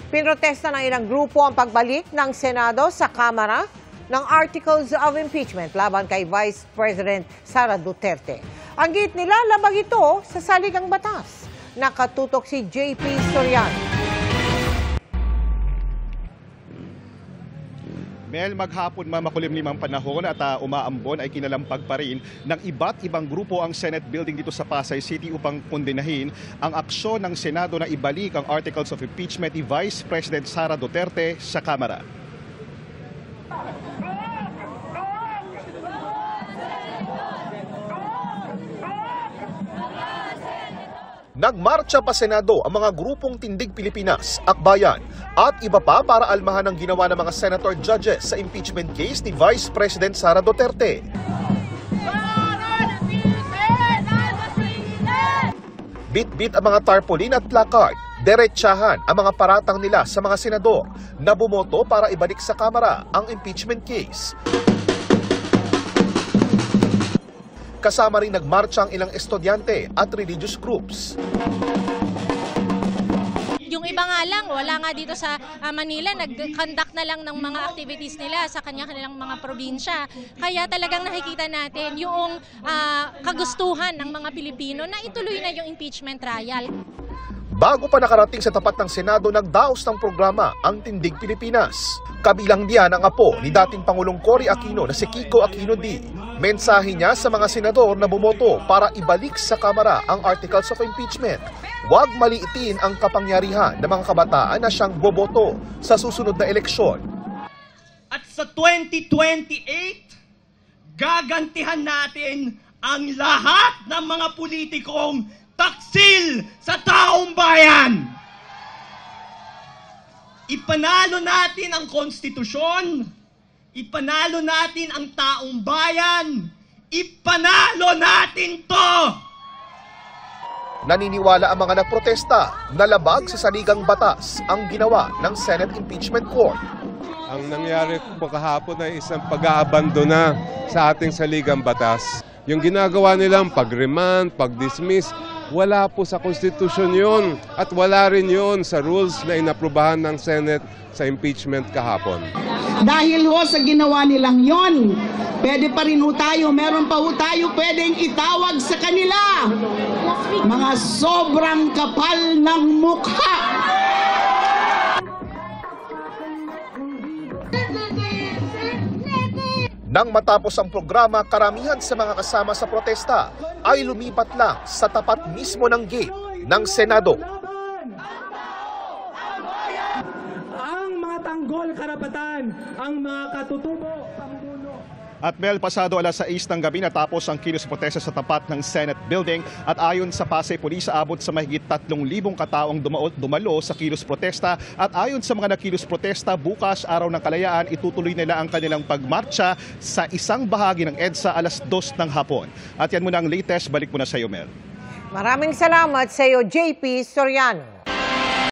Pinrotesta ng ilang grupo ang pagbalik ng Senado sa Kamara ng Articles of Impeachment laban kay Vice President Sara Duterte. Ang git nila, labag ito sa saligang batas. Nakatutok si JP Soriano. Mel, maghapon makulimlimang panahon at umaambon ay kinalampag pa rin ng iba't ibang grupo ang Senate building dito sa Pasay City upang kondenahin ang aksyon ng Senado na ibalik ang Articles of Impeachment ni Vice President Sara Duterte sa Kamara. Nagmarcha pa Senado ang mga grupong Tindig Pilipinas, Akbayan at iba pa para almahan ang ginawa ng mga senator judges sa impeachment case ni Vice President Sara Duterte. Bit-bit ang mga tarpaulin at placard, derechahan ang mga paratang nila sa mga senador na bumoto para ibalik sa Kamara ang impeachment case. Kasama rin nagmarcha ang ilang estudyante at religious groups. Yung iba nga lang, wala nga dito sa Manila, nag-conduct na lang ng mga activities nila sa kanilang mga probinsya. Kaya talagang nakikita natin yung kagustuhan ng mga Pilipino na ituloy na yung impeachment trial. Bago pa nakarating sa tapat ng Senado, nagdaos ng programa ang Tindig Pilipinas. Kabilang diyan ang apo ni dating Pangulong Cory Aquino na si Kiko Aquino D. Mensahe niya sa mga senador na bumoto para ibalik sa Kamara ang Articles of Impeachment. Huwag maliitin ang kapangyarihan ng mga kabataan na siyang boboto sa susunod na eleksyon. At sa 2028, gagantihan natin ang lahat ng mga politikong taksil sa taong bayan. Ipanalo natin ang konstitusyon, ipanalo natin ang taong bayan, ipanalo natin to! Naniniwala ang mga nagprotesta na labag sa saligang batas ang ginawa ng Senate Impeachment Court. Ang nangyari po kahapon ay isang pag-aabandona sa ating saligang batas. Yung ginagawa nilang pag-remand, pag-dismiss, wala po sa konstitusyon yun at wala rin yun sa rules na inaprubahan ng Senate sa impeachment kahapon. Dahil ho sa ginawa nilang yon, pwede pa rin ho tayo, meron pa ho tayo pwedeng itawag sa kanila. Mga sobrang kapal ng mukha. Nang matapos ang programa, karamihan sa mga kasama sa protesta ay lumipat lang sa tapat mismo ng gate ng Senado. Ang mga tanggol karapatan, ang mga katutubo, pamumuno. At Mel, pasado alas 6 ng gabi natapos ang kilos protesta sa tapat ng Senate Building at ayon sa Pasay Police, aabot sa mahigit 3,000 kataong dumalo sa kilos protesta at ayon sa mga nakilos protesta, bukas araw ng kalayaan itutuloy nila ang kanilang pagmarcha sa isang bahagi ng EDSA alas 2 ng hapon. At yan muna ang latest, balik muna sa iyo, Mel. Maraming salamat sa iyo, JP Soriano.